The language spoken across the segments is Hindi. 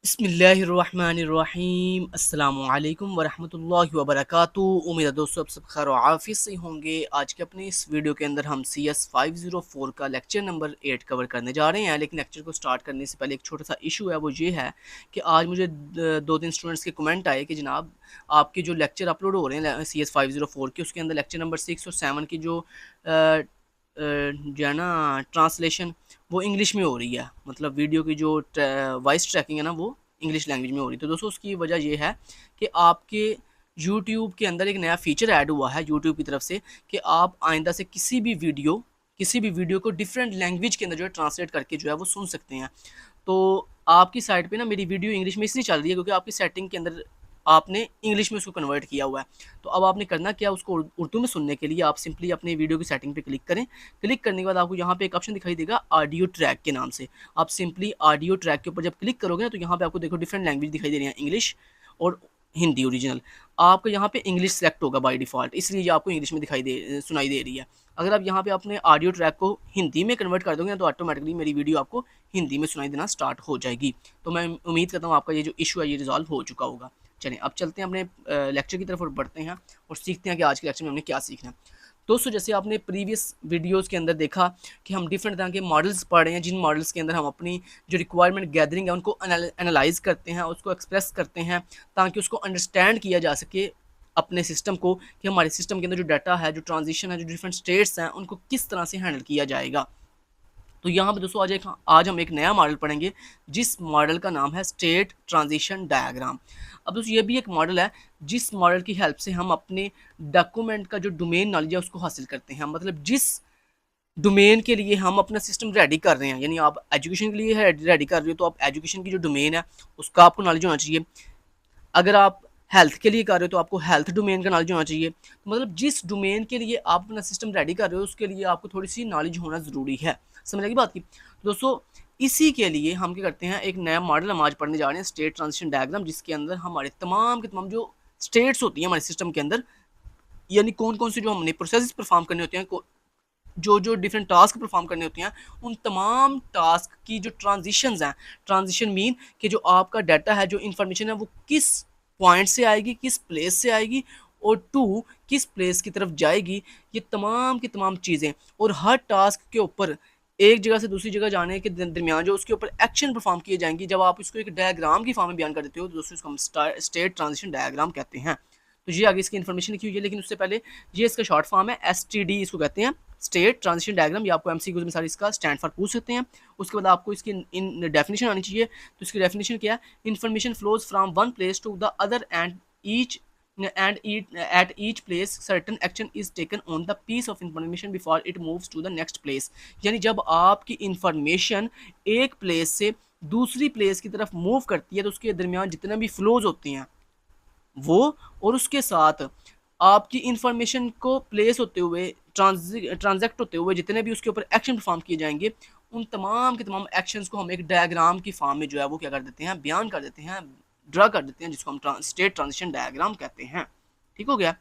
बिस्मिल्लाहिर्रहमानिर्रहीम अस्सलामुअलैकुम वरहमतुल्लाहि वबरकातुहू। उम्मीद है दोस्तों आप सब खैर और आफियत से होंगे। आज के अपने इस वीडियो के अंदर हम CS 504 का लेक्चर नंबर 8 कवर करने जा रहे हैं। लेकिन लेक्चर को स्टार्ट करने से पहले एक छोटा सा इशू है, वो ये है कि आज मुझे दो तीन स्टूडेंट्स के कमेंट आए कि जनाब आपके जो लेक्चर अपलोड हो रहे हैं CS 504 के, उसके अंदर लेक्चर नंबर 6 और 7 की जो जो है ना ट्रांसलेशन वो इंग्लिश में हो रही है। मतलब वीडियो की जो वॉइस ट्रैकिंग है ना वो इंग्लिश लैंग्वेज में हो रही है। तो दोस्तों उसकी वजह ये है कि आपके यूट्यूब के अंदर एक नया फीचर ऐड हुआ है यूट्यूब की तरफ से कि आप आइंदा से किसी भी वीडियो को डिफरेंट लैंग्वेज के अंदर जो है ट्रांसलेट करके जो है वो सुन सकते हैं। तो आपकी साइड पे ना मेरी वीडियो इंग्लिश में इसलिए चल रही है क्योंकि आपकी सेटिंग के अंदर आपने इंग्लिश में उसको कन्वर्ट किया हुआ है। तो अब आपने करना क्या, उसको उर्दू में सुनने के लिए आप सिंपली अपने वीडियो की सेटिंग पे क्लिक करें। क्लिक करने के बाद आपको यहाँ पे एक ऑप्शन दिखाई देगा ऑडियो ट्रैक के नाम से। आप सिंपली ऑडियो ट्रैक के ऊपर जब क्लिक करोगे ना तो यहाँ पे आपको देखो डिफरेंट लैंग्वेज दिखाई दे रही है, इंग्लिश और हिंदी ओरिजिनल। आपका यहाँ पे इंग्लिश सेलेक्ट होगा बाय डिफ़ॉल्ट, इसलिए ये आपको इंग्लिश में सुनाई दे रही है। अगर आप यहाँ पे अपने ऑडियो ट्रैक को हिंदी में कन्वर्ट कर दोगे ना तो ऑटोमेटिकली मेरी वीडियो आपको हिंदी में सुनाई देना स्टार्ट हो जाएगी। तो मैं उम्मीद करता हूँ आपका ये जो इशू है ये रिजॉल्व हो चुका होगा। चलें अब चलते हैं अपने लेक्चर की तरफ और बढ़ते हैं और सीखते हैं कि आज के लेक्चर में हमने क्या सीखना है। दोस्तों जैसे आपने प्रीवियस वीडियोस के अंदर देखा कि हम डिफरेंट तरह के मॉडल्स पढ़ रहे हैं, जिन मॉडल्स के अंदर हम अपनी जो रिक्वायरमेंट गैदरिंग है उनको एनालाइज करते हैं, उसको एक्सप्रेस करते हैं ताकि उसको अंडरस्टैंड किया जा सके अपने सिस्टम को, कि हमारे सिस्टम के अंदर जो डाटा है, जो ट्रांजिशन है, जो डिफरेंट स्टेट्स हैं, उनको किस तरह से हैंडल किया जाएगा। तो यहाँ पे दोस्तों आज हम एक नया मॉडल पढ़ेंगे जिस मॉडल का नाम है स्टेट ट्रांजिशन डायग्राम। अब दोस्तों ये भी एक मॉडल है जिस मॉडल की हेल्प से हम अपने डॉक्यूमेंट का जो डोमेन नॉलेज है उसको हासिल करते हैं। मतलब जिस डोमेन के लिए हम अपना सिस्टम रेडी कर रहे हैं, यानी आप एजुकेशन के लिए रेडी कर रहे हो तो आप एजुकेशन की जो डोमेन है उसका आपको नॉलेज होना चाहिए। अगर आप हेल्थ के लिए कर रहे हो तो आपको हेल्थ डोमेन का नॉलेज होना चाहिए। तो मतलब जिस डोमेन के लिए आप अपना सिस्टम रेडी कर रहे हो उसके लिए आपको थोड़ी सी नॉलेज होना ज़रूरी है। समझ लगी बात की दोस्तों। इसी के लिए हम क्या करते हैं, एक नया मॉडल हम आज पढ़ने जा रहे हैं स्टेट ट्रांजिशन डायग्राम, जिसके अंदर हमारे तमाम के तमाम जो स्टेट्स होती हैं हमारे सिस्टम के अंदर, यानी कौन कौन से जो हमने प्रोसेस परफॉर्म करने होते हैं, जो जो डिफरेंट टास्क परफॉर्म करने होते हैं, उन तमाम टास्क की जो ट्रांजिशंस हैं, ट्रांजिशन मीन कि जो आपका डाटा है, जो इन्फॉर्मेशन है, वो किस पॉइंट से आएगी, किस प्लेस से आएगी और टू किस प्लेस की तरफ जाएगी, ये तमाम की तमाम चीज़ें। और हर टास्क के ऊपर एक जगह से दूसरी जगह जाने के दरमियान जो उसके ऊपर एक्शन परफॉर्म किए जाएंगे, जब आप इसको एक डायग्राम की फॉर्म में बयान कर देते हो तो दोस्तों इसको हम स्टेट ट्रांजिशन डायग्राम कहते हैं। तो ये आगे इसकी इन्फॉर्मेशन लिखी हुई है, लेकिन उससे पहले ये इसका शॉर्ट फॉर्म है, STD इसको कहते हैं, स्टेट ट्रांजिशन डायग्राम। ये आपको MCQs में सारी इसका स्टैंड फॉर पूछ सकते हैं। उसके बाद आपको इसकी इन डेफिनेशन आनी चाहिए। तो इसकी डेफिनेशन क्या है, information flows from one place to the other and at each place certain action is taken on the piece of information before it moves to the next place। यानी जब आपकी इंफॉर्मेशन एक प्लेस से दूसरी प्लेस की तरफ मूव करती है तो उसके दरमियान जितने भी फ्लोज होते हैं वो, और उसके साथ आपकी इंफॉर्मेशन को प्लेस होते हुए ट्रांजैक्ट होते हुए जितने भी उसके ऊपर एक्शन परफॉर्म किए जाएंगे, उन तमाम के तमाम एक्शंस को हम एक डायग्राम की फॉर्म में जो है वो क्या कर देते हैं, बयान कर देते हैं, ड्रा कर देते हैं, जिसको हम स्टेट ट्रांजिशन डायग्राम कहते हैं। ठीक हो गया।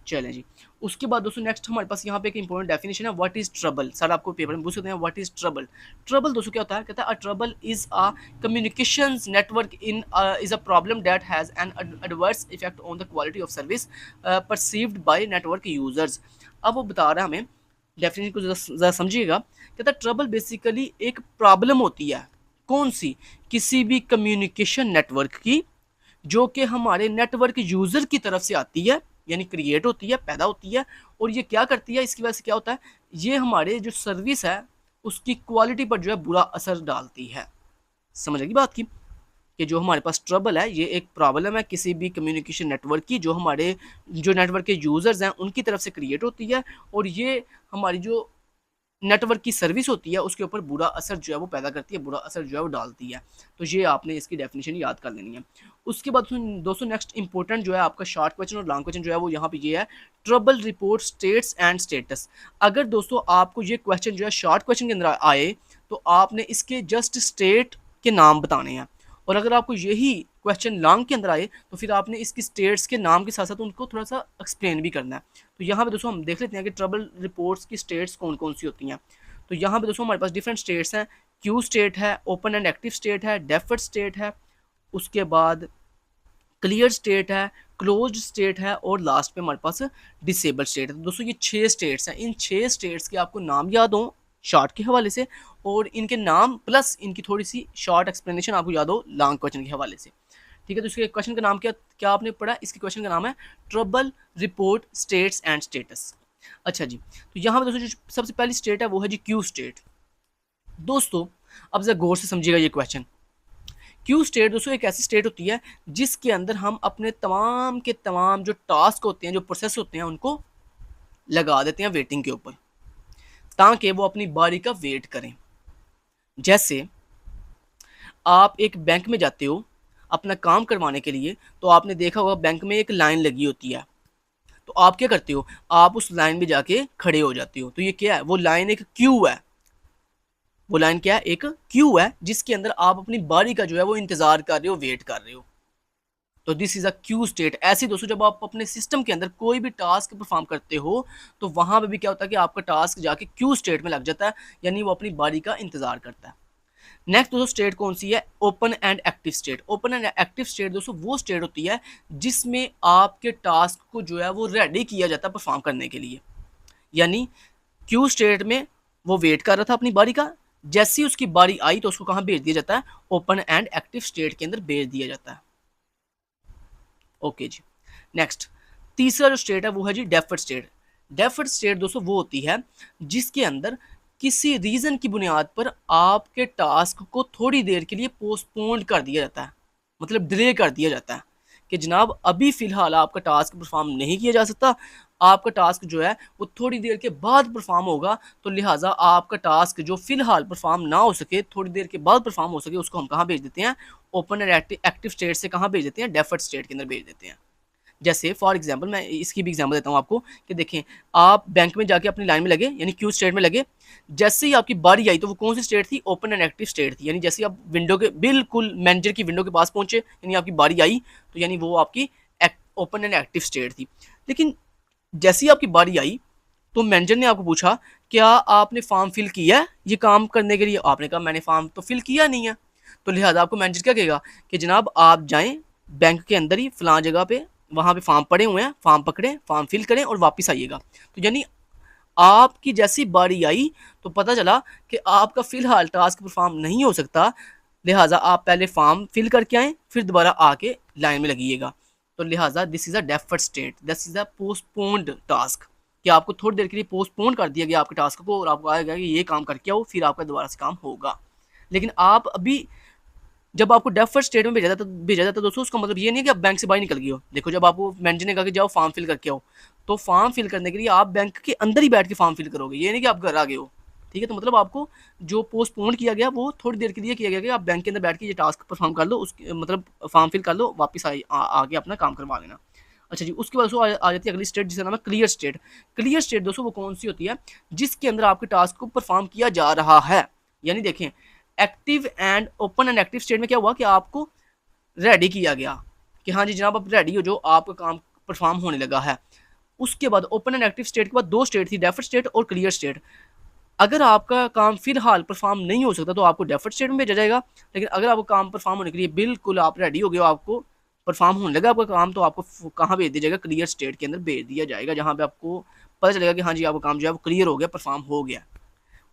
चलें जी। उसके बाद दोस्तों नेक्स्ट हमारे पास यहाँ पे एक इंपॉर्टेंट डेफिनेशन है, व्हाट इज ट्रबल। सर आपको पेपर में पूछ सकते हैं व्हाट इज ट्रबल। ट्रबल दोस्तों क्या होता है, कहता है a trouble is a communications network in is a problem that has an adverse effect on the quality of service perceived bye network users. अब वो बता रहा है हमें, डेफिनेशन को ज़रा समझिएगा। कहता है ट्रबल बेसिकली एक प्रॉब्लम होती है, कौन सी, किसी भी कम्युनिकेशन नेटवर्क की, जो कि हमारे नेटवर्क यूज़र की तरफ से आती है, यानी क्रिएट होती है, पैदा होती है। और ये क्या करती है, इसकी वजह से क्या होता है, ये हमारे जो सर्विस है उसकी क्वालिटी पर जो है बुरा असर डालती है। समझ आएगी बात की, कि जो हमारे पास ट्रबल है ये एक प्रॉब्लम है किसी भी कम्युनिकेशन नेटवर्क की, जो हमारे जो नेटवर्क के यूज़र्स हैं उनकी तरफ से क्रिएट होती है, और ये हमारी जो नेटवर्क की सर्विस होती है उसके ऊपर बुरा असर जो है वो पैदा करती है, बुरा असर जो है वो डालती है। तो ये आपने इसकी डेफिनेशन याद कर लेनी है। उसके बाद दोस्तों नेक्स्ट इंपॉर्टेंट जो है आपका शॉर्ट क्वेश्चन और लॉन्ग क्वेश्चन जो है वो यहाँ पे ये है, trouble report states and status. अगर दोस्तों आपको ये क्वेश्चन जो है शॉर्ट क्वेश्चन के अंदर आए तो आपने इसके जस्ट स्टेट के नाम बताने हैं, और अगर आपको यही क्वेश्चन लॉन्ग के अंदर आए तो फिर आपने इसकी स्टेट्स के नाम के साथ साथ उनको थोड़ा सा एक्सप्लेन भी करना है। तो यहाँ पे दोस्तों हम देख लेते हैं कि ट्रबल रिपोर्ट्स की स्टेट्स कौन कौन सी होती हैं। तो यहाँ पे दोस्तों हमारे पास डिफरेंट स्टेट्स हैं, क्यू स्टेट है, ओपन एंड एक्टिव स्टेट है, डेफर्ड स्टेट है, उसके बाद क्लियर स्टेट है, क्लोज्ड स्टेट है और लास्ट पे हमारे पास डिसेबल स्टेट है। तो दोस्तों ये 6 स्टेट्स हैं। इन 6 स्टेट्स के आपको नाम याद हो शॉर्ट के हवाले से, और इनके नाम प्लस इनकी थोड़ी सी शॉर्ट एक्सप्लेनेशन आपको याद हो लॉन्ग क्वेश्चन के हवाले से। ठीक है, तो इसके क्वेश्चन का नाम क्या क्या आपने पढ़ा? इसके क्वेश्चन का नाम है trouble report states and status. अच्छा जी, तो यहाँ पर दोस्तों जो सबसे पहली स्टेट है वो है जी क्यू स्टेट। दोस्तों अब जरा गौर से समझिएगा ये क्वेश्चन। क्यू स्टेट दोस्तों एक ऐसी स्टेट होती है जिसके अंदर हम अपने तमाम के तमाम जो टास्क होते हैं, जो प्रोसेस होते हैं, उनको लगा देते हैं वेटिंग के ऊपर, ताकि वो अपनी बारी का वेट करें। जैसे आप एक बैंक में जाते हो अपना काम करवाने के लिए, तो आपने देखा होगा बैंक में एक लाइन लगी होती है, तो आप क्या करते हो? आप उस लाइन में जाके खड़े हो जाते हो। तो ये क्या है? वो लाइन एक क्यू है। वो लाइन क्या है? एक क्यू है जिसके अंदर आप अपनी बारी का जो है वो इंतजार कर रहे हो, वेट कर रहे हो। तो this is a Q state. ऐसे दोस्तों जब आप अपने सिस्टम के अंदर कोई भी टास्क परफॉर्म करते हो, तो वहां पे भी क्या होता है कि आपका टास्क जाके क्यू स्टेट में लग जाता है, यानी वो अपनी बारी का इंतजार करता है। नेक्स्ट दोस्तों स्टेट कौन सी है? Open and active state. Open and active state दोस्तों वो स्टेट होती है जिसमें आपके टास्क को जो है वो रेडी किया जाता है परफॉर्म करने के लिए। यानी क्यू स्टेट में वो वेट कर रहा था अपनी बारी का, जैसी उसकी बारी आई तो उसको कहाँ भेज दिया जाता है? ओपन एंड एक्टिव स्टेट के अंदर भेज दिया जाता है। ओके जी, नेक्स्ट तीसरा जो स्टेट है वो है जी डेफर्ड स्टेट। डेफर्ड स्टेट दोस्तों वो होती है जिसके अंदर किसी रीजन की बुनियाद पर आपके टास्क को थोड़ी देर के लिए पोस्टपोन कर दिया जाता है, मतलब डिले कर दिया जाता है कि जनाब अभी फ़िलहाल आपका टास्क परफॉर्म नहीं किया जा सकता, आपका टास्क जो है वो थोड़ी देर के बाद परफॉर्म होगा, तो लिहाजा आपका टास्क जो फ़िलहाल परफॉर्म ना हो सके, थोड़ी देर के बाद परफॉर्म हो सके, उसको हम कहाँ भेज देते हैं? ओपन एंड एक्टिव स्टेट से कहाँ भेज देते हैं? डेफर्ड स्टेट के अंदर भेज देते हैं। जैसे फॉर एग्जांपल मैं इसकी भी एग्जांपल देता हूँ आपको कि देखें, आप बैंक में जाके अपनी लाइन में लगे, यानी क्यू स्टेट में लगे। जैसे ही आपकी बारी आई तो वो कौन सी स्टेट थी? ओपन एंड एक्टिव स्टेट थी। यानी जैसे आप विंडो के बिल्कुल मैनेजर की विंडो के पास पहुंचे, यानी आपकी बारी आई, तो यानी वो आपकी ओपन एंड एक्टिव स्टेट थी। लेकिन जैसे ही आपकी बारी आई तो मैनेजर ने आपको पूछा, क्या आपने फॉर्म फिल किया है ये काम करने के लिए? आपने कहा मैंने फॉर्म तो फिल किया नहीं है। तो लिहाजा आपको मैनेजर क्या कहेगा कि जनाब आप जाएं बैंक के अंदर ही फलां जगह पे, वहाँ पे फॉर्म पड़े हुए हैं, फॉर्म पकड़ें, फॉर्म फिल करें और वापस आइएगा। तो यानी आपकी जैसी बारी आई तो पता चला कि आपका फ़िलहाल टास्क परफॉर्म नहीं हो सकता, लिहाजा आप पहले फॉर्म फिल करके आएँ, फिर दोबारा आके लाइन में लगिएगा। तो लिहाजा this is a deferred state, this is a postponed task, कि आपको थोड़ी देर के लिए पोस्टपोन कर दिया गया आपके टास्क को, और आपको आएगा कि ये काम करके आओ, फिर आपका दोबारा से काम होगा। लेकिन आप अभी जब आपको डेफर्ड स्टेट में भेजा जाता दोस्तों, उसका मतलब ये नहीं है कि आप बैंक से बाहर निकल गए हो। देखो, जब आपको मैनेजर ने कहा कि जाओ फॉर्म फिल करके आओ, तो फॉर्म फिल करने के लिए आप बैंक के अंदर ही बैठ के फॉर्म फिल करोगे, ये नहीं कि आप घर आ गए हो। ठीक है, तो मतलब आपको जो पोस्टपोन किया गया वो थोड़ी देर के लिए किया गया कि आप बैंक के अंदर बैठ के ये टास्क परफॉर्म कर लो, उसके मतलब फॉर्म फिल कर लो, वापस आगे अपना काम करवा लेना। अच्छा जी, उसके बाद दोस्तों आ जाती है अगली स्टेट जिसका नाम है क्लियर स्टेट। क्लियर स्टेट दोस्तों वो कौन सी होती है? जिसके अंदर आपके टास्क को परफॉर्म किया जा रहा है। यानी देखें, active and open and active state में क्या हुआ कि आपको रेडी किया गया कि हाँ जी जनाब आप रेडी हो, जो आपका काम परफॉर्म होने लगा है। उसके बाद ओपन एंड एक्टिव स्टेट के बाद दो स्टेट थी, डेफर्ड स्टेट और क्लियर स्टेट। अगर आपका काम फिलहाल परफॉर्म नहीं हो सकता तो आपको डेफर्ड स्टेट में भेजा जाएगा, लेकिन अगर आपको काम परफॉर्म होने के लिए बिल्कुल आप रेडी हो गए हो, आपको परफॉर्म होने लगा आपका काम, तो आपको कहाँ भेज दिया जाएगा? क्लियर स्टेट के अंदर भेज दिया जाएगा, जहाँ पे आपको पता चलेगा कि हाँ जी आपका काम जो है वो क्लियर हो गया, परफॉर्म हो गया।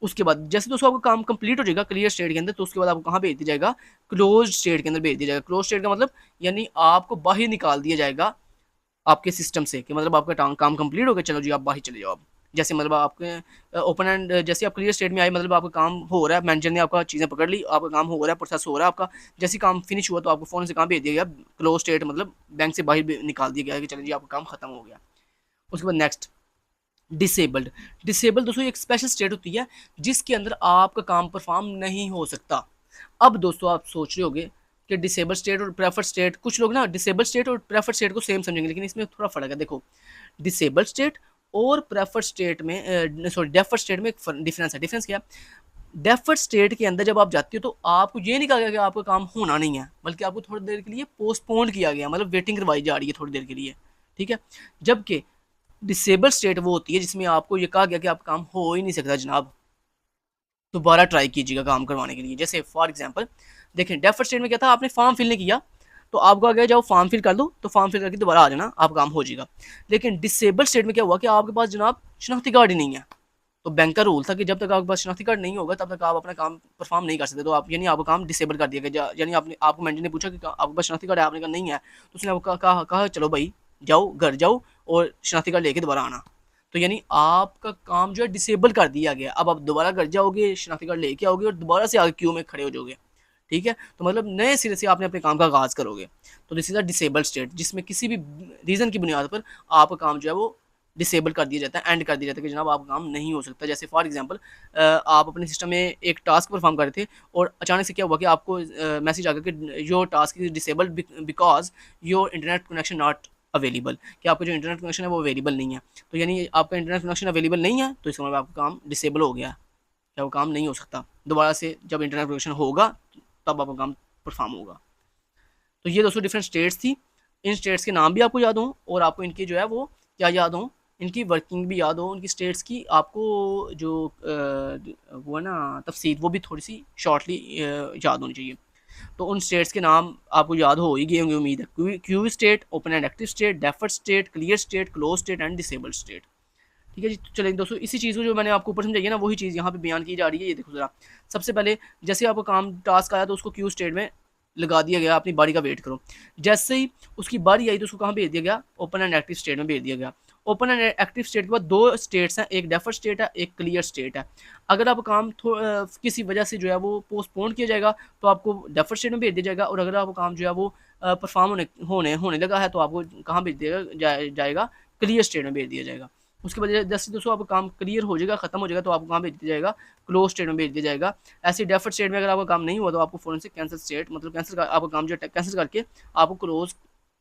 उसके बाद जैसे दोस्तों आपका काम कंप्लीट हो जाएगा क्लियर स्टेट के अंदर, तो उसके बाद आपको कहाँ भेज दिया जाएगा? क्लोज स्टेट के अंदर भेज दिया जाएगा। क्लोज स्टेट का मतलब यानी आपको बाहर निकाल दिया जाएगा आपके सिस्टम से, कि मतलब आपका काम कंप्लीट हो गया, चलो जी आप बाहर चले जाओ। अब जैसे मतलब आपके ओपन एंड जैसे आप क्लियर स्टेट में आए, मतलब आपका काम हो रहा है, मैनेजर ने आपका चीज़ें पकड़ ली, आपका काम हो रहा है, प्रोसेस हो रहा है आपका, जैसे काम फिनिश हुआ तो आपको फ़ोन से कहाँ भेज दिया गया? क्लोज स्टेट, मतलब बैंक से बाहर निकाल दिया गया कि चलो जी आपका काम खत्म हो गया। उसके बाद नेक्स्ट डिसेबल्ड। डिसेबल्ड दोस्तों एक स्पेशल स्टेट होती है जिसके अंदर आपका काम परफॉर्म नहीं हो सकता। अब दोस्तों आप सोच रहे होगे कि डिसेबल स्टेट और प्रेफर स्टेट, कुछ लोग ना डिसेबल स्टेट और प्रेफर स्टेट को सेम समझेंगे, लेकिन इसमें थोड़ा फर्क है। देखो, डिसेबल स्टेट और प्रेफर स्टेट में सॉरी डेफर्ड स्टेट में एक डिफरेंस है। डिफरेंस क्या है? डेफर्ड स्टेट के अंदर जब आप जाते हो तो आपको ये नहीं कहा गया कि आपका काम होना नहीं है, बल्कि आपको थोड़ी देर के लिए पोस्टपोन किया गया, मतलब वेटिंग करवाई जा रही है थोड़ी देर के लिए। ठीक है, जबकि डिसेबल स्टेट वो होती है जिसमें आपको ये कहा गया कि आपका काम हो ही नहीं सकता जनाब, दोबारा ट्राई कीजिएगा काम करवाने के लिए। जैसे फॉर एग्जांपल देखें डेफर्ड स्टेट में क्या था, आपने फॉर्म फिल नहीं किया तो आपको आगे जाओ फॉर्म फिल कर दो, तो फॉर्म फिल करके दोबारा आ जाना, आप काम हो जाएगा। लेकिन डिसेबल स्टेट में क्या हुआ कि आपके पास जनाब शनाख्ती कार्ड ही नहीं है। तो बैंक का रूल था कि जब तक आपके पास शनाख्ती कार्ड नहीं होगा तब तक आप अपना काम परफॉर्म नहीं कर सकते। तो आप यानी आपका काम डिसेबल कर दिया गया। यानी आपने आपको मैनेजर ने पूछा कि आपके पास शनाख्ती कार्ड है, आपने कहा नहीं है, तो उसने आपको कहा चलो भाई जाओ घर जाओ और शनाख्ती कार्ड लेके दोबारा आना। तो यानी आपका काम जो है डिसेबल कर दिया गया। अब आप दोबारा घर जाओगे, शनाख्ती कार्ड लेके आओगे और दोबारा से आगे क्यू में खड़े हो जाओगे। ठीक है, तो मतलब नए सिरे से आपने अपने काम का आगाज़ करोगे। तो this is a disable state, जिसमें किसी भी रीज़न की बुनियाद पर आपका काम जो है वो डिसेबल कर दिया जाता है, एंड कर दिया जाता है कि जनाब आपका काम नहीं हो सकता। जैसे फॉर एग्जांपल आप अपने सिस्टम में एक टास्क परफॉर्म कर रहे थे और अचानक से क्या हुआ कि आपको मैसेज आ गया कि your task is disable because your internet connection not available, कि आपका जो इंटरनेट कनेक्शन है वो अवेलेबल नहीं है। तो यानी आपका इंटरनेट कनेक्शन अवेलेबल नहीं है तो इसका मतलब आपका काम डिसेबल हो गया, क्या वो काम नहीं हो सकता। दोबारा से जब इंटरनेट कनेक्शन होगा तब आपका काम परफॉर्म होगा। तो ये दोस्तों डिफरेंट स्टेट्स थी। इन स्टेट्स के नाम भी आपको याद हों और आपको इनकी जो है वो क्या याद हों, इनकी वर्किंग भी याद हो, उनकी स्टेट्स की आपको जो वो है ना तफसील, वो भी थोड़ी सी शॉर्टली याद होनी चाहिए। तो उन स्टेट्स के नाम आपको याद हो ही गए होंगे उम्मीद है। Q state, open and active state, deferred state, clear state, close state and disable state. ठीक है जी, तो चलें दोस्तों, इसी चीज़ को जो मैंने आपको ऊपर समझाई है ना वही चीज़ यहाँ पे बयान की जा रही है। ये देखो ज़रा, सबसे पहले जैसे आपको काम टास्क आया तो उसको क्यू स्टेट में लगा दिया गया, अपनी बारी का वेट करो। जैसे ही उसकी बारी आई तो उसको कहाँ भेज दिया गया, ओपन एंड एक्टिव स्टेट में भेज दिया गया। ओपन एंड एक्टिव स्टेट के बाद दो स्टेट्स हैं, एक डेफर्ड स्टेट है, एक क्लियर स्टेट है। अगर आप काम किसी वजह से जो है वो पोस्टपोन किया जाएगा तो आपको डेफर्ड स्टेट में भेज दिया जाएगा, और अगर आपका काम जो है वो परफॉर्म होने लगा है तो आपको कहाँ भेज दिया जाएगा, क्लियर स्टेट में भेज दिया जाएगा। उसके बाद जैसे दोस्तों आपका काम क्लियर हो जाएगा, खत्म हो जाएगा, तो आपको कहाँ भेज दिया जाएगा, क्लोज स्टेट में भेज दिया जाएगा। ऐसे डेफर्ड स्टेट में अगर आपका काम नहीं हुआ तो आपको फ़ौरन से कैंसिल स्टेट, मतलब कैंसिल आपका काम जो है कैंसिल करके आपको क्लोज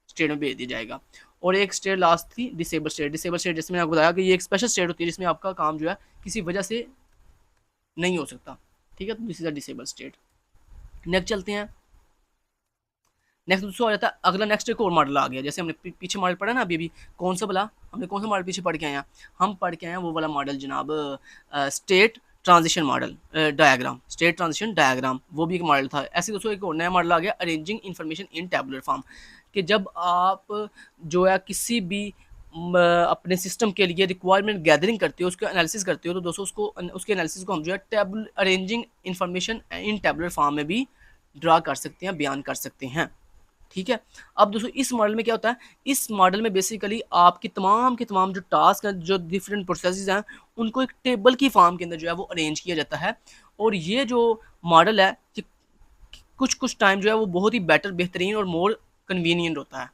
स्टेट में भेज दिया जाएगा। और एक स्टेट लास्ट थी डिसेबल स्टेट। डिसेबल स्टेट जैसे मैंने आपको बताया कि ये एक स्पेशल स्टेट होती है जिसमें आपका काम जो है किसी वजह से नहीं हो सकता। ठीक है, तो this is a disable state. Next चलते हैं। नेक्स्ट दोस्तों आ जाता है अगला, नेक्स्ट एक और मॉडल आ गया। जैसे हमने पीछे मॉडल पढ़ा ना अभी कौन सा बोला हमने, कौन सा मॉडल पीछे पढ़ के आए हैं, हम पढ़ के आए हैं वो वाला मॉडल जनाब, state transition model diagram, state transition diagram, वो भी एक मॉडल था। ऐसे दोस्तों एक और नया मॉडल आ गया, arranging information in tabular form, कि जब आप जो है किसी भी अपने सिस्टम के लिए रिक्वायरमेंट गैदरिंग करते हो, उसका एनालिसिस करते हो, तो दोस्तों उसके एनालिसिस को हम जो है table arranging information in tabular form में भी ड्रा कर सकते हैं, बयान कर सकते हैं। ठीक है, अब दोस्तों इस मॉडल में क्या होता है, इस मॉडल में बेसिकली आपकी तमाम के तमाम जो टास्क हैं, जो डिफरेंट प्रोसेसेस हैं, उनको एक टेबल की फॉर्म के अंदर जो है वो अरेंज किया जाता है। और ये जो मॉडल है कि कुछ कुछ टाइम जो है वो बहुत ही बेटर, बेहतरीन और मोर कन्वीनियंट होता है।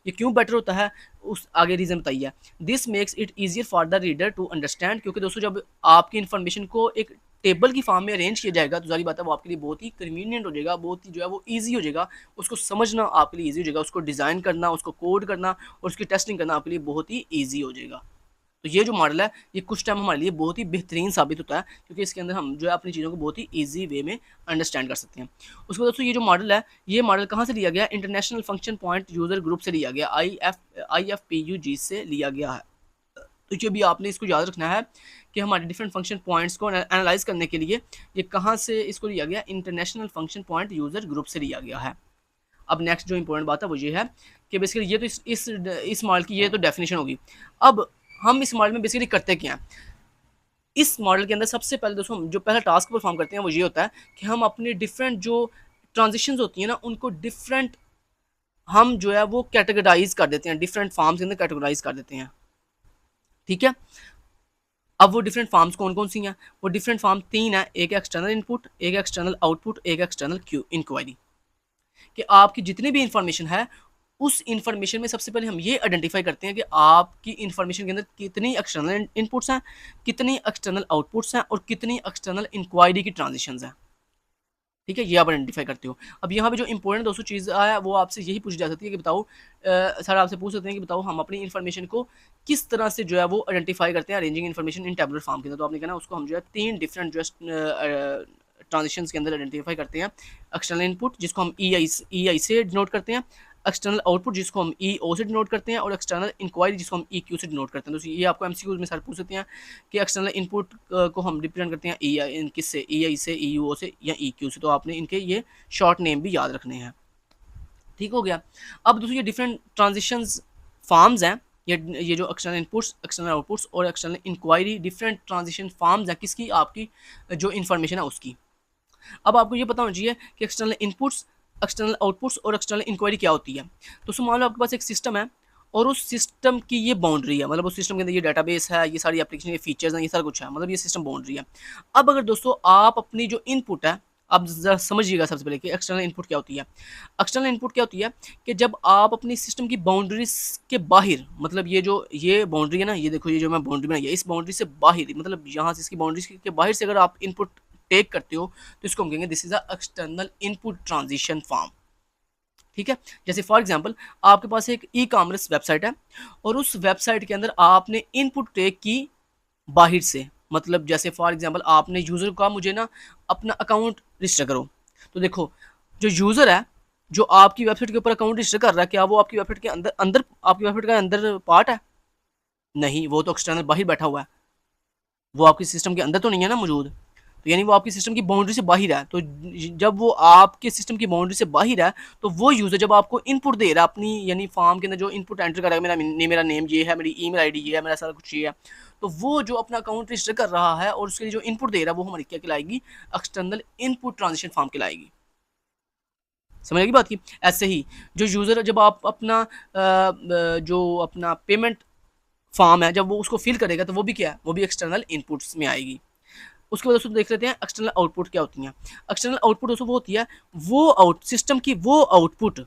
ये क्यों बेटर होता है, उस आगे रीज़न बताइए। This makes it easier for the reader to understand, क्योंकि दोस्तों जब आपकी इन्फॉर्मेशन को एक टेबल की फॉर्म में अरेंज किया जाएगा तो सारी बात है वो आपके लिए बहुत ही कन्वीनियंट हो जाएगा, बहुत ही जो है वो ईजी हो जाएगा, उसको समझना आपके लिए ईजी हो जाएगा, उसको डिज़ाइन करना, उसको कोड करना और उसकी टेस्टिंग करना आपके लिए बहुत ही ईजी हो जाएगा। तो ये जो मॉडल है ये कुछ टाइम हमारे लिए बहुत ही बेहतरीन साबित होता है, क्योंकि इसके अंदर हम जो है अपनी चीज़ों को बहुत ही ईजी वे में अंडरस्टैंड कर सकते हैं। उसके बाद दोस्तों ये जो मॉडल है, ये मॉडल कहाँ से लिया गया, international function point user group से लिया गया, IFPUG से लिया गया है। तो ये भी आपने इसको याद रखना है कि हमारे डिफरेंट फंक्शन पॉइंट्स को एनालाइज करने के लिए ये कहाँ से इसको लिया गया, international function point user group से लिया गया है। अब नेक्स्ट जो इंपॉर्टेंट बात है वो ये है कि बेसिकली ये तो इस मॉडल की ये तो डेफिनेशन होगी। अब हम इस मॉडल में बेसिकली करते क्या हैं, इस मॉडल के अंदर सबसे पहले दोस्तों जो पहला टास्क परफॉर्म करते हैं वो ये होता है कि हम अपने डिफरेंट जो ट्रांजिशंस होती हैं ना उनको डिफरेंट हम जो है वो कैटेगराइज कर देते हैं, डिफरेंट फॉर्म्स के अंदर कैटेगराइज कर देते हैं। ठीक है, अब वो डिफरेंट फॉर्म्स कौन कौन सी हैं, वो डिफरेंट फॉर्म तीन है, एक एक्सटर्नल इनपुट, एक एक्सटर्नल आउटपुट, एक एक्सटर्नल इंक्वायरी। कि आपकी जितनी भी इंफॉर्मेशन है उस इंफॉर्मेशन में सबसे पहले हम ये आइडेंटिफाई करते हैं कि आपकी इंफॉर्मेशन के अंदर कितनी एक्सटर्नल इनपुट्स हैं, कितनी एक्सटर्नल आउटपुट्स हैं और कितनी एक्सटर्नल इंक्वायरी की ट्रांजिशंस हैं। ठीक है, ये आप आइडेंटिफाई करते हो। अब यहाँ पे जो इंपॉर्टेंट दोस्तों चीज़ है वो आपसे यही पूछी जा सकती है कि बताओ, सर आपसे पूछ सकते हैं कि बताओ हम अपनी इन्फॉर्मेशन को किस तरह से जो है वो आइडेंटिफाई करते हैं arranging information in tabular form के अंदर। तो आपने कहना उसको हम जो है तीन डिफरेंट जो है ट्रांजिशंस के अंदर आइडेंटिफाई करते हैं। एक्सटर्नल इनपुट जिसको हम ई आई से डिनोट करते हैं, एक्सटर्नल आउटपुट जिसको हम ई ओ से डिनोट करते हैं, और एक्सटर्नल इंक्वायरी जिसको हम ई क्यू से डिनोट करते हैं। तो ये आपको एमसीक्यूज में सर पूछ सकते हैं कि एक्सटर्नल इनपुट को हम रिप्रेजेंट करते हैं ई आई किससे, ई आई से, ई यू ओ से या ई क्यू से। तो आपने इनके ये शॉर्ट नेम भी याद रखने हैं। ठीक हो गया। अब दोस्तों ये डिफरेंट ट्रांजिशंस फॉर्म्स हैं, ये जो एक्सटर्नल इनपुट्स, एक्सटर्नल आउटपुट्स और external inquiry, different transition forms हैं किसकी, आपकी जो इन्फॉर्मेशन है उसकी। अब आपको ये पता होना चाहिए कि एक्सटर्नल इनपुट्स, एक्सटर्नल आउटपुट्स और एक्सटर्नल इंक्वायरी क्या होती है। तो मान लो आपके पास एक सिस्टम है और उस सिस्टम की ये बाउंड्री है, मतलब उस सिस्टम के अंदर ये डाटाबेस है, ये सारी एप्लीकेशन, ये फीचर्स हैं, ये सारा कुछ है, मतलब ये सिस्टम बाउंड्री है। अब अगर दोस्तों आप अपनी जो इनपुट है, अब जरा समझिएगा सबसे पहले कि एक्सटर्नल इनपुट क्या होती है। एक्सटर्नल इनपुट क्या होती है कि जब आप अपनी सिस्टम की बाउंड्रीज के बाहर, मतलब ये बाउंड्री है ना, ये देखो ये जो मैं बाउंड्री बनाई है, इस बाउंड्री से बाहर, मतलब यहाँ से इसकी बाउंड्री के बाहर से अगर आप इनपुट टेक करते हो तो इसको हम कहेंगे this is a external input transition form. ठीक है। जैसे फॉर एग्जांपल आपके पास एक ई कॉमर्स वेबसाइट है और उस वेबसाइट के अंदर आपने इनपुट टेक की बाहर से, मतलब जैसे फॉर एग्जांपल आपने यूज़र का मुझे ना अपना अकाउंट रजिस्टर करो। तो देखो जो यूज़र है जो आपकी वेबसाइट के ऊपर अकाउंट रजिस्टर कर रहा है, क्या वो आपकी वेबसाइट के अंदर अंदर आपकी वेबसाइट का अंदर पार्ट है? नहीं, वो तो एक्सटर्नल बाहर बैठा हुआ है, वो आपके सिस्टम के अंदर तो नहीं है ना मौजूद। तो यानी वो आपकी सिस्टम की बाउंड्री से बाहर है। तो जब वो आपके सिस्टम की बाउंड्री से बाहर है तो वो यूज़र जब आपको इनपुट दे रहा है अपनी, यानी फॉर्म के अंदर जो इनपुट एंटर कर रहा है, मेरा नेम ये है, मेरी ईमेल आईडी ये है, मेरा सारा कुछ ये है, तो वो जो अपना अकाउंट रजिस्टर कर रहा है और उसके लिए जो इनपुट दे रहा है वो हमारी क्या कहलाएगी, एक्सटर्नल इनपुट ट्रांजिशन फॉर्म कहलाएगी। समझ आएगी बात की। ऐसे ही जो यूज़र जब आप अपना जो अपना पेमेंट फॉर्म है जब वो उसको फिल करेगा तो वो भी क्या है, वो भी एक्सटर्नल इनपुट्स में आएगी। उसके बाद दोस्तों देख लेते हैं एक्सटर्नल आउटपुट क्या होती हैं। एक्सटर्नल आउटपुट दोस्तों वो होती है वो सिस्टम की वो आउटपुट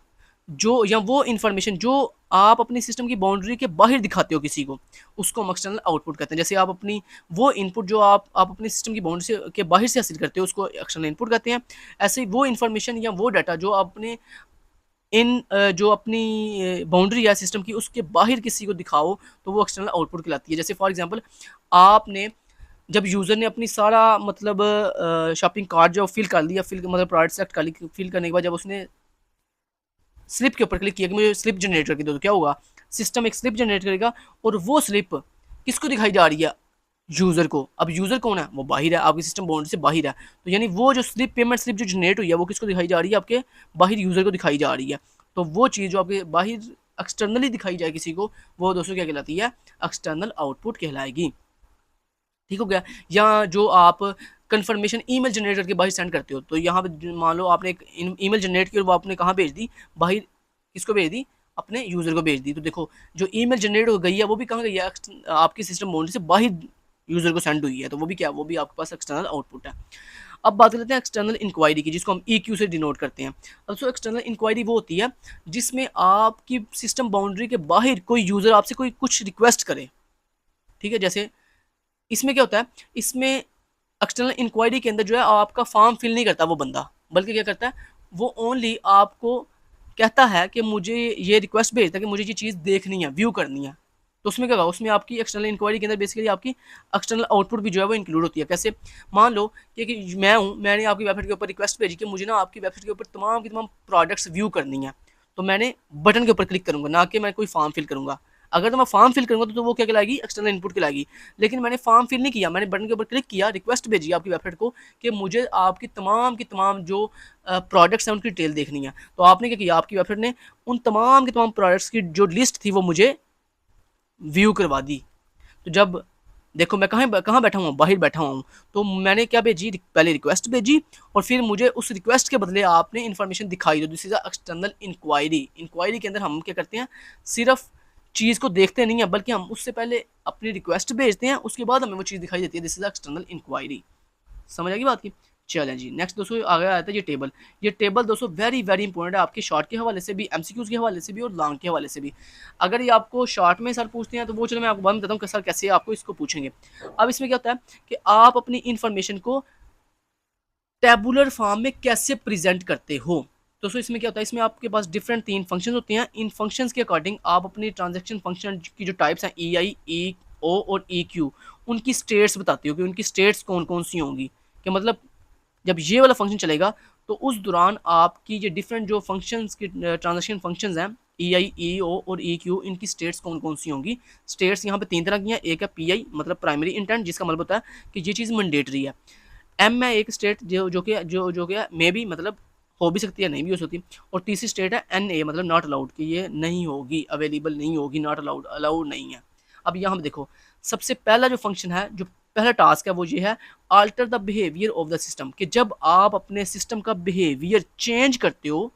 जो या वो इन्फॉर्मेशन जो आप अपनी सिस्टम की बाउंड्री के बाहर दिखाते हो किसी को, उसको हम एक्सटर्नल आउटपुट कहते हैं। जैसे आप अपनी वो इनपुट जो आप अपनी सिस्टम की बाउंड्री से के बाहर से हासिल करते हो उसको एक्सटर्नल इनपुट कहते हैं। ऐसे ही वो इन्फॉर्मेशन या वो डाटा जो आपने जो अपनी बाउंड्री है सिस्टम की उसके बाहर किसी को दिखाओ तो वो एक्सटर्नल आउटपुट कहलाती है। जैसे फॉर एग्जांपल आपने जब यूज़र ने अपनी सारा मतलब शॉपिंग कार्ट जो फिल कर लिया, मतलब प्रोडक्ट सेलेक्ट कर ली, फिल करने के बाद जब उसने स्लिप के ऊपर क्लिक किया कि मुझे स्लिप जनरेट करके दो, तो क्या होगा, सिस्टम एक स्लिप जनरेट करेगा और वो स्लिप किसको दिखाई जा रही है, यूज़र को। अब यूज़र कौन है, वो बाहर है, आपकी सिस्टम बाउंड्री से बाहर है। तो यानी वो जो स्लिप पेमेंट स्लिप जो जनरेट हुई है वो किसको दिखाई जा रही है, आपके बाहर यूज़र को दिखाई जा रही है। तो वो चीज़ जो आपके बाहर एक्सटर्नली दिखाई जाए किसी को, वो दोस्तों क्या कहलाती है, एक्सटर्नल आउटपुट कहलाएगी। ठीक हो गया। या जो आप कंफर्मेशन ईमेल जनरेट करके बाहर सेंड करते हो, तो यहाँ पे मान लो आपने एक ईमेल जनरेट की और वो आपने कहाँ भेज दी, बाहर किसको भेज दी, अपने यूज़र को भेज दी। तो देखो जो ईमेल जनरेट हो गई है वो भी कहाँ गई है, आपकी सिस्टम बाउंड्री से बाहर यूज़र को सेंड हुई है, तो वो भी क्या, वो भी आपके पास एक्सटर्नल आउटपुट है। अब बात करते हैं एक्सटर्नल इंक्वायरी की, जिसको हम ई क्यू से डिनोट करते हैं। अब सो एक्सटर्नल इंक्वायरी वो होती है जिसमें आपकी सिस्टम बाउंड्री के बाहर कोई यूज़र आपसे कोई कुछ रिक्वेस्ट करे। ठीक है। जैसे इसमें क्या होता है, इसमें एक्सटर्नल इंक्वायरी के अंदर जो है आपका फॉर्म फिल नहीं करता वो बंदा, बल्कि क्या करता है, वो ओनली आपको कहता है कि मुझे ये रिक्वेस्ट भेजता है कि मुझे ये चीज़ देखनी है, व्यू करनी है। तो उसमें क्या होगा, उसमें आपकी एक्सटर्नल इंक्वायरी के अंदर बेसिकली आपकी एक्सटर्नल आउटपुट भी जो है वो इंक्लूड होती है। कैसे, मान लो कि मैं हूँ, मैंने आपकी वेबसाइट के ऊपर रिक्वेस्ट भेजी कि मुझे ना आपकी वेबसाइट के ऊपर तमाम की तमाम प्रोडक्ट्स व्यू करनी है, तो मैंने बटन के ऊपर क्लिक करूँगा, ना कि मैं कोई फॉर्म फिल करूँगा। अगर तो मैं फॉर्म फिल करूँगा तो वो क्या कहलाएगी, एक्सटर्नल इनपुट कहलाएगी। लेकिन मैंने फॉर्म फिल नहीं किया, मैंने बटन के ऊपर क्लिक किया, रिक्वेस्ट भेजी आपकी वेबसाइट को कि मुझे आपकी तमाम जो प्रोडक्ट्स हैं उनकी डिटेल देखनी है। तो आपने क्या किया, आपकी वेबसाइट ने उन तमाम के तमाम प्रोडक्ट्स की जो लिस्ट थी वो मुझे व्यू करवा दी। तो जब देखो मैं कहाँ बैठा हुआ, बाहर बैठा हुआ हूँ, तो मैंने क्या भेजी, पहले रिक्वेस्ट भेजी और फिर मुझे उस रिक्वेस्ट के बदले आपने इन्फॉर्मेशन दिखाई। तो this is external inquiry. Inquiry के अंदर हम क्या करते हैं, सिर्फ चीज़ को देखते नहीं है, बल्कि हम उससे पहले अपनी रिक्वेस्ट भेजते हैं, उसके बाद हमें वो चीज़ दिखाई देती है। This is external inquiry. समझ आएगी बात की। चलें जी, नेक्स्ट दोस्तों आगे आता है ये टेबल। ये टेबल दोस्तों वेरी वेरी इंपॉर्टेंट है, आपके शॉर्ट के हवाले से भी, एमसीक्यूज़ के हवाले से भी और लॉन्ग के हवाले से भी। अगर ये आपको शॉर्ट में सर पूछते हैं तो वो चलो मैं आपको बाद में बताता हूँ कि सर कैसे आपको इसको पूछेंगे। अब इसमें क्या होता है कि आप अपनी इन्फॉर्मेशन को टेबुलर फॉर्म में कैसे प्रेजेंट करते हो। दोस्तों इसमें क्या होता है, इसमें आपके पास डिफरेंट 3 फंक्शन होते हैं। इन फंक्शंस के अकॉर्डिंग आप अपनी ट्रांजैक्शन फंक्शन की जो टाइप्स हैं ई आई, ई ओ और ई क्यू, उनकी स्टेट्स बताते हो कि उनकी स्टेट्स कौन कौन सी होंगी। कि मतलब जब ये वाला फंक्शन चलेगा तो उस दौरान आपकी ये डिफरेंट जो फंक्शंस की ट्रांजेक्शन फंक्शंस हैं ई आई ई ओ और ई क्यू, इनकी स्टेट्स कौन कौन सी होंगी। स्टेट्स यहाँ पे 3 तरह की हैं। एक है पी आई मतलब प्राइमरी इंटेंट, जिसका मतलब होता है कि ये चीज़ मैंडेटरी है। एम है एक स्टेट जो कि मे बी मतलब हो भी सकती है नहीं भी हो सकती। और तीसरी स्टेट है एन ए मतलब नॉट अलाउड, कि ये नहीं होगी, अवेलेबल नहीं होगी, नॉट अलाउड, अलाउड नहीं है। अब यहाँ पे देखो, सबसे पहला जो फंक्शन है, जो पहला टास्क है, वो ये है alter the behaviour of the system, कि जब आप अपने सिस्टम का बिहेवियर चेंज करते हो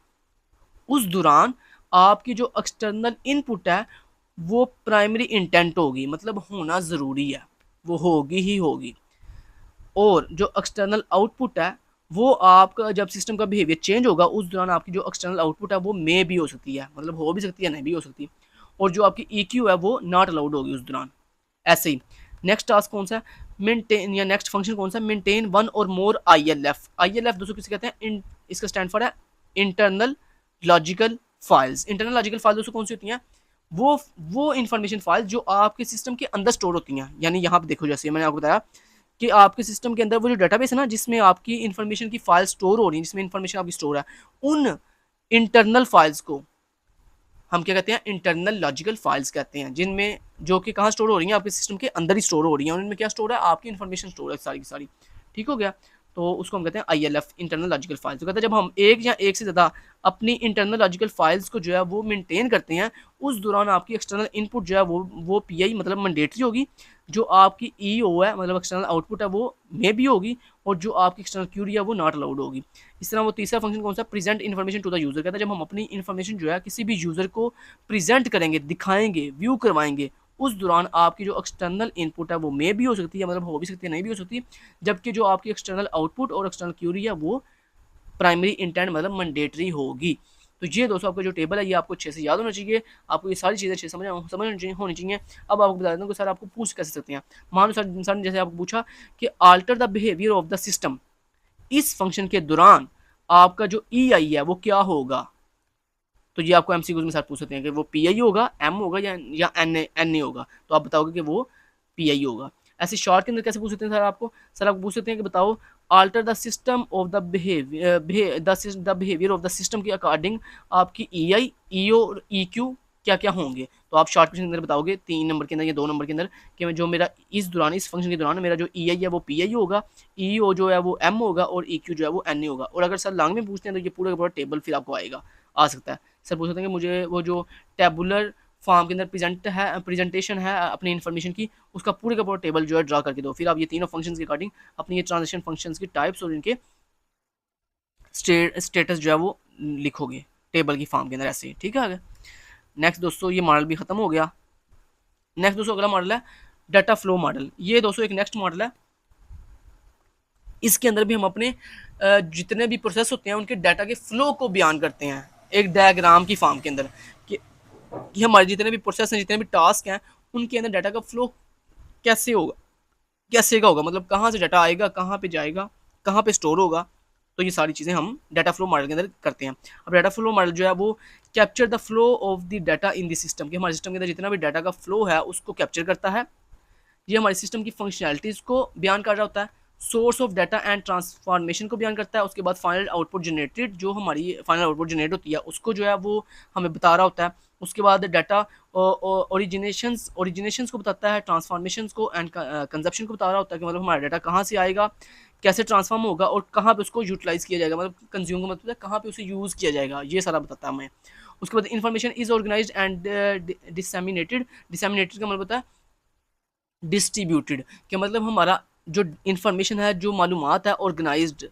उस दौरान आपकी जो एक्सटर्नल इनपुट है वो प्राइमरी इंटेंट होगी, मतलब होना ज़रूरी है, वो होगी ही होगी। और जो एक्सटर्नल आउटपुट है वो आपका जब सिस्टम का बिहेवियर चेंज होगा उस दौरान आपकी जो एक्सटर्नल आउटपुट है वो मे भी हो सकती है, मतलब हो भी सकती है नहीं भी हो सकती। और जो आपकी EQ है वो नॉट अलाउड होगी उस दौरान। ऐसे ही नेक्स्ट टास्क कौन सा है, मेंटेन, या नेक्स्ट फंक्शन कौन सा, मेंटेन वन और मोर ILF। ILF दोस्तों किसे कहते हैं, इसका स्टैंड फॉर है internal logical files. Internal logical file दोस्तों कौन सी होती हैं, वो इंफॉर्मेशन फाइल जो आपके सिस्टम के अंदर स्टोर होती हैं। यानी यहाँ पे देखो, जैसे मैंने आपको बताया कि आपके सिस्टम के अंदर वो जो डेटाबेस है ना, जिसमें आपकी इन्फॉर्मेशन की फाइल स्टोर हो रही है, जिसमें इन्फॉर्मेशन आपकी स्टोर है, उन इंटरनल फाइल्स को हम क्या कहते हैं, इंटरनल लॉजिकल फाइल्स कहते हैं, जिनमें जो कि कहाँ स्टोर हो रही हैं, आपके सिस्टम के अंदर ही स्टोर हो रही हैं। उनमें क्या स्टोर है, आपकी इन्फॉर्मेशन स्टोर है सारी की सारी। ठीक हो गया, तो उसको हम कहते हैं ILF इंटरनल लॉजिकल फाइल्स। तो कहते हैं जब हम एक या एक से ज़्यादा अपनी इंटरनल लॉजिकल फाइल्स को जो है वो मेंटेन करते हैं, उस दौरान आपकी एक्सटर्नल इनपुट जो है वो PI मतलब मैंडेटरी होगी, जो आपकी EO है मतलब एक्सटर्नल आउटपुट है वो मे भी होगी, और जो आपकी एक्सटर्नल क्यूरी है वो नॉट अलाउड होगी। इस तरह वो तीसरा फंक्शन कौन सा, present information to the user. कहता है जब हम अपनी इन्फॉर्मेशन जो है किसी भी यूज़र को प्रेजेंट करेंगे, दिखाएंगे, व्यू करवाएंगे, उस दौरान आपकी जो एक्सटर्नल इनपुट है वो मे भी हो सकती है, मतलब हो भी सकती है नहीं भी हो सकती, जबकि जो आपकी एक्सटर्नल आउटपुट और एक्सटर्नल क्यूरी है वो प्राइमरी इंटेंट मतलब मैंडेटरी होगी। तो ये दोस्तों आपका जो टेबल है ये आपको अच्छे से याद होना चाहिए, आपको ये सारी चीज़ें अच्छे से समझ होनी चाहिए। अब आपको बता देता हूँ कि सर आपको पूछ कैसे सकते हैं। मान लो सर ने जैसे आपको पूछा कि alter the behaviour of the system, इस फंक्शन के दौरान आपका जो EI है वो क्या होगा। तो ये आपको MCQ में सर पूछ सकते हैं कि वो PI होगा, M होगा या NA होगा। तो आप बताओगे कि वो PI होगा। ऐसे शॉर्ट के अंदर कैसे पूछ सकते हैं सर आपको पूछ सकते हैं कि बताओ alter the system of the behaviour of the system के अकॉर्डिंग आपकी EI, EO और EQ क्या क्या होंगे। तो आप शॉर्ट क्वेश्चन के अंदर बताओगे 3 नंबर के अंदर या 2 नंबर के अंदर कि जो मेरा इस फंक्शन के दौरान मेरा जो EI है वो PI होगा, EO जो है वो M होगा और EQ जो है वो NA होगा। और अगर सर लॉन्ग में पूछते हैं तो ये पूरा का पूरा टेबल फिर आपको आ सकता है। सर पूछ सकते हैं कि मुझे वो जो टेबुलर फॉर्म के अंदर प्रेजेंटेशन है अपनी इन्फॉर्मेशन की, उसका पूरे का पूरा टेबल जो है ड्रा करके दो। फिर आप ये तीनों फंक्शंस के अकॉर्डिंग अपनी ये ट्रांजेक्शन फंक्शंस की टाइप्स और इनके स्टेटस जो है वो लिखोगे टेबल की फॉर्म के अंदर ऐसे ही। ठीक है, नेक्स्ट दोस्तों ये मॉडल भी खत्म हो गया। नेक्स्ट दोस्तों अगला मॉडल है डाटा फ्लो मॉडल। ये दोस्तों एक नेक्स्ट मॉडल है, इसके अंदर भी हम अपने जितने भी प्रोसेस होते हैं उनके डाटा के फ्लो को बयान करते हैं एक डायग्राम की फॉर्म के अंदर, कि हमारे जितने भी प्रोसेस हैं, जितने भी टास्क हैं, उनके अंदर डाटा का फ्लो कैसे होगा, कैसे का होगा, मतलब कहाँ से डाटा आएगा, कहाँ पे जाएगा, कहाँ पे स्टोर होगा। तो ये सारी चीज़ें हम डाटा फ्लो मॉडल के अंदर करते हैं। अब डाटा फ्लो मॉडल जो है वो capture the flow of the data in the system, कि हमारे सिस्टम के अंदर जितना भी डाटा का फ्लो है उसको कैप्चर करता है। ये हमारे सिस्टम की फंक्शनैलिटीज़ को बयान कर रहा होता है, source of data and transformation को बयान करता है, उसके बाद फाइनल आउटपुट जनरेटेड, जो हमारी फाइनल आउटपुट जनरेट होती है उसको जो है वो हमें बता रहा होता है। उसके बाद डाटा ओरिजिनेशंस को बताता है, ट्रांसफॉर्मेशंस को एंड कंजप्शन को बता रहा होता है, कि मतलब हमारा डाटा कहाँ से आएगा, कैसे ट्रांसफॉर्म होगा और कहाँ पे उसको यूटिलाइज़ किया जाएगा, मतलब कंज्यूम का मतलब है कहाँ पे उसे यूज़ किया जाएगा, ये सारा बताता है हमें। उसके बाद इन्फॉर्मेशन इज ऑर्गेनाइज्ड एंड डिसैमिनेटेड का मतलब होता है डिस्ट्रीब्यूटेड, कि मतलब हमारा जो इन्फॉर्मेशन है, जो मालूमात है, ऑर्गेनाइज्ड,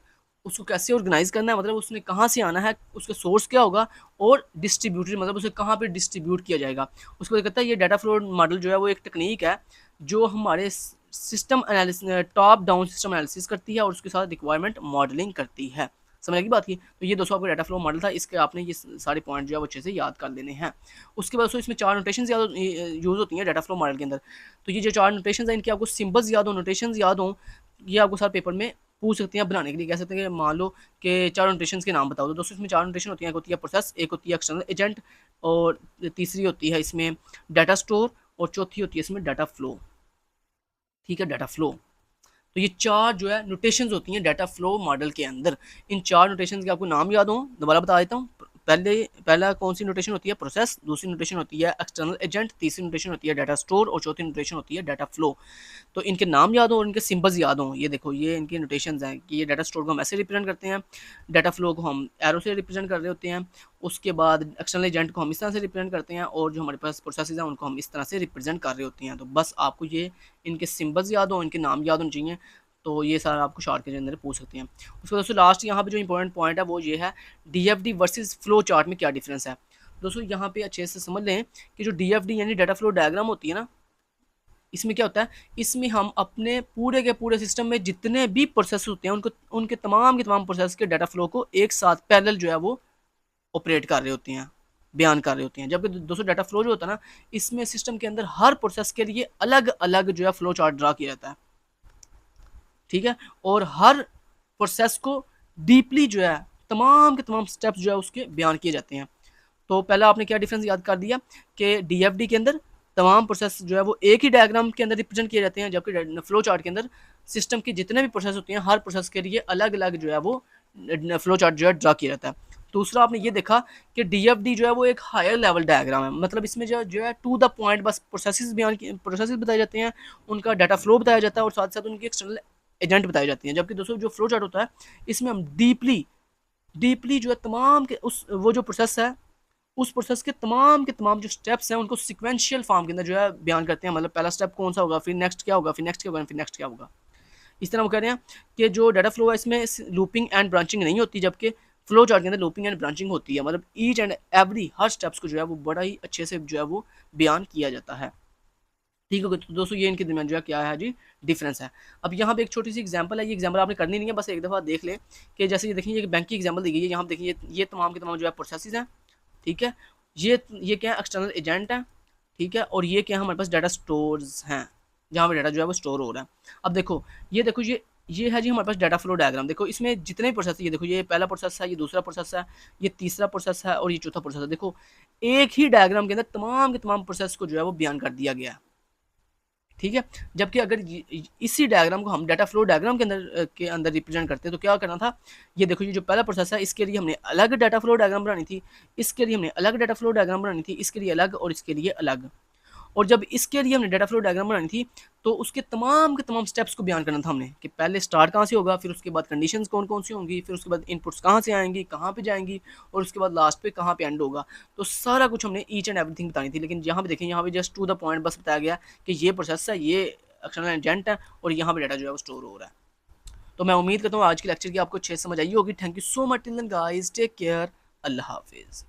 उसको कैसे ऑर्गेनाइज करना है, मतलब उसने कहाँ से आना है, उसका सोर्स क्या होगा, और डिस्ट्रीब्यूटेड मतलब उसे कहाँ पे डिस्ट्रीब्यूट किया जाएगा। उसके बाद कहता है ये डाटा फ्लो मॉडल जो है वो एक टेक्निक है जो हमारे system analysis, top down system analysis करती है और उसके साथ रिक्वायरमेंट मॉडलिंग करती है। समझ की बात की। तो ये दोस्तों आपका डाटा फ्लो मॉडल था, इसके आपने ये सारे पॉइंट जो है वो अच्छे से याद कर लेने हैं। उसके बाद दोस्तों इसमें 4 नोटेशन यूज़ होती हैं डाटा फ्लो मॉडल के अंदर। तो ये जो 4 नोटेशन हैं इनके आपको सिंबल्स याद हो, नोटेशन याद हो, ये आपको सारे पेपर में पूछ सकते हैं बनाने के लिए। कह सकते हैं कि मान लो कि 4 नोटेशन के नाम बताओ, तो दोस्तों इसमें 4 नोटेशन होती हैं। एक होती है प्रोसेस, एक होती है एक्सटर्नल एजेंट, और तीसरी होती है इसमें डाटा स्टोर, और चौथी होती है इसमें डाटा फ्लो। ठीक है, डाटा फ्लो। तो ये 4 जो है नोटेशंस होती हैं डाटा फ्लो मॉडल के अंदर। इन 4 नोटेशंस के आपको नाम याद हो, दोबारा बता देता हूँ। पहला कौन सी नोटेशन होती है? प्रोसेस। दूसरी नोटेशन होती है एक्सटर्नल एजेंट। तीसरी नोटेशन होती है डाटा स्टोर और चौथी नोटेशन होती है डाटा फ्लो। तो इनके नाम याद हो और इनके सिंबल्स याद हों। ये देखो, ये इनकी नोटेशंस हैं कि ये डाटा स्टोर को हम ऐसे रिप्रेजेंट करते हैं, डाटा फ्लो को हम एरो से रिप्रेजेंट कर रहे होते हैं, उसके बाद एक्सटर्नल एजेंट को हम इस तरह से रिप्रेजेंट करते हैं, और जो हमारे पास प्रोसेसेस हैं उनको हम इस तरह से रिप्रेजेंट कर रहे होते हैं। तो बस आपको ये इनके सिंबल्स याद हो, इनके नाम याद होने चाहिए। तो ये सारा आपको शॉर्ट के अंदर पूछ सकते हैं। उसके बाद दोस्तों लास्ट यहाँ पे जो इंपॉर्टेंट पॉइंट है वो ये है, DFD वर्सेस फ्लो चार्ट में क्या डिफरेंस है। दोस्तों यहाँ पे अच्छे से समझ लें कि जो DFD यानी डाटा फ्लो डायग्राम होती है ना, इसमें क्या होता है, इसमें हम अपने पूरे के पूरे सिस्टम में जितने भी प्रोसेस होते हैं उनको, उनके तमाम के तमाम प्रोसेस के डाटा फ्लो को एक साथ पैरेलल जो है वो ऑपरेट कर रहे होते हैं, बयान कर रहे होते हैं। जबकि दोस्तों डाटा फ्लो जो होता है ना, इसमें सिस्टम के अंदर हर प्रोसेस के लिए अलग अलग जो है फ्लो चार्ट ड्रा किया जाता है, ठीक है, और हर प्रोसेस को डीपली जो है तमाम के तमाम स्टेप्स जो है उसके बयान किए जाते हैं। तो पहला आपने क्या डिफरेंस याद कर दिया कि DFD के अंदर तमाम प्रोसेस जो है वो एक ही डायग्राम के अंदर रिप्रेजेंट किए जाते हैं, जबकि फ्लो चार्ट के अंदर सिस्टम के जितने भी प्रोसेस होते हैं हर प्रोसेस के लिए अलग अलग जो है वो फ्लो चार्ट जो है ड्रा किया जाता है। दूसरा आपने ये देखा कि DFD जो है वो एक हायर लेवल डायग्राम है, मतलब इसमें जो है टू द पॉइंट बस प्रोसेसेस बताए जाते हैं, उनका डाटा फ्लो बताया जाता है और साथ साथ उनकी एक्सटर्नल एजेंट बताए जाते हैं। जबकि दोस्तों जो फ्लो चार्ट होता है इसमें हम डीपली जो है तमाम के उस वो जो प्रोसेस है उस प्रोसेस के तमाम जो स्टेप्स हैं उनको सिक्वेंशियल फॉर्म के अंदर जो है बयान करते हैं। मतलब पहला स्टेप कौन सा होगा, फिर नेक्स्ट क्या होगा, फिर नेक्स्ट क्या होगा, फिर नेक्स्ट क्या होगा। इस तरह वो कह रहे हैं कि जो डाटा फ्लो है इसमें लूपिंग एंड ब्रांचिंग नहीं होती, जबकि फ्लो चार्ट के अंदर लूपिंग एंड ब्रांचिंग होती है। मतलब each and every her steps को जो है वो बड़ा ही अच्छे से जो है वो बयान किया जाता है। ठीक है, तो दोस्तों ये इनके दरमियान जो है क्या है जी, डिफरेंस है। अब यहाँ पे एक छोटी सी एग्जांपल है, ये एग्जांपल आपने करनी नहीं है, बस एक दफ़ा देख लें कि जैसे ये देखिए, ये बैंक की एग्जांपल दी गई है। यहाँ देखिए ये तमाम के तमाम जो है प्रोसेसेस हैं, ठीक है। ये क्या है, एक्सटर्नल एजेंट है, ठीक है, और ये क्या है, हमारे पास डाटा स्टोर्स हैं जहाँ पे डाटा जो है वो स्टोर हो रहा है। अब देखो ये है जी हमारे पास डाटा फ्लो डायग्राम। देखो इसमें जितने भी प्रोसेस है, ये देखो, ये पहला प्रोसेस है, ये दूसरा प्रोसेस है, ये तीसरा प्रोसेस है और ये चौथा प्रोसेस है। देखो एक ही डायग्राम के अंदर तमाम के तमाम प्रोसेस को जो है वो बयान कर दिया गया है, ठीक है। जबकि अगर इसी डायग्राम को हम डाटा फ्लो डायग्राम के अंदर रिप्रेजेंट करते हैं तो क्या करना था, ये देखो, ये जो पहला प्रोसेस है इसके लिए हमने अलग डाटा फ्लो डायग्राम बनानी थी, इसके लिए हमने अलग डाटा फ्लो डायग्राम बनानी थी, इसके लिए अलग और इसके लिए अलग। और जब इसके लिए हमने डाटा फ्लो डायग्राम बनानी थी तो उसके तमाम के तमाम स्टेप्स को बयान करना था हमने, कि पहले स्टार्ट कहाँ से होगा, फिर उसके बाद कंडीशंस कौन कौन सी होंगी, फिर उसके बाद इनपुट्स कहाँ से आएंगी, कहाँ पे जाएंगी, और उसके बाद लास्ट पे कहाँ पे एंड होगा। तो सारा कुछ हमने ईच एंड एवरीथिंग बतानी थी। लेकिन यहाँ पे देखें, यहाँ पे जस्ट टू द पॉइंट बस बताया गया कि ये प्रोसेस है, ये एक्सटर्नल एजेंट है और यहाँ पे डाटा जो है वो स्टोर हो रहा है। तो मैं उम्मीद करता हूँ आज की लेक्चर की आपको अच्छे से समझ आई होगी। Thank you so much till then guys, take care, अल्लाह हाफिज़।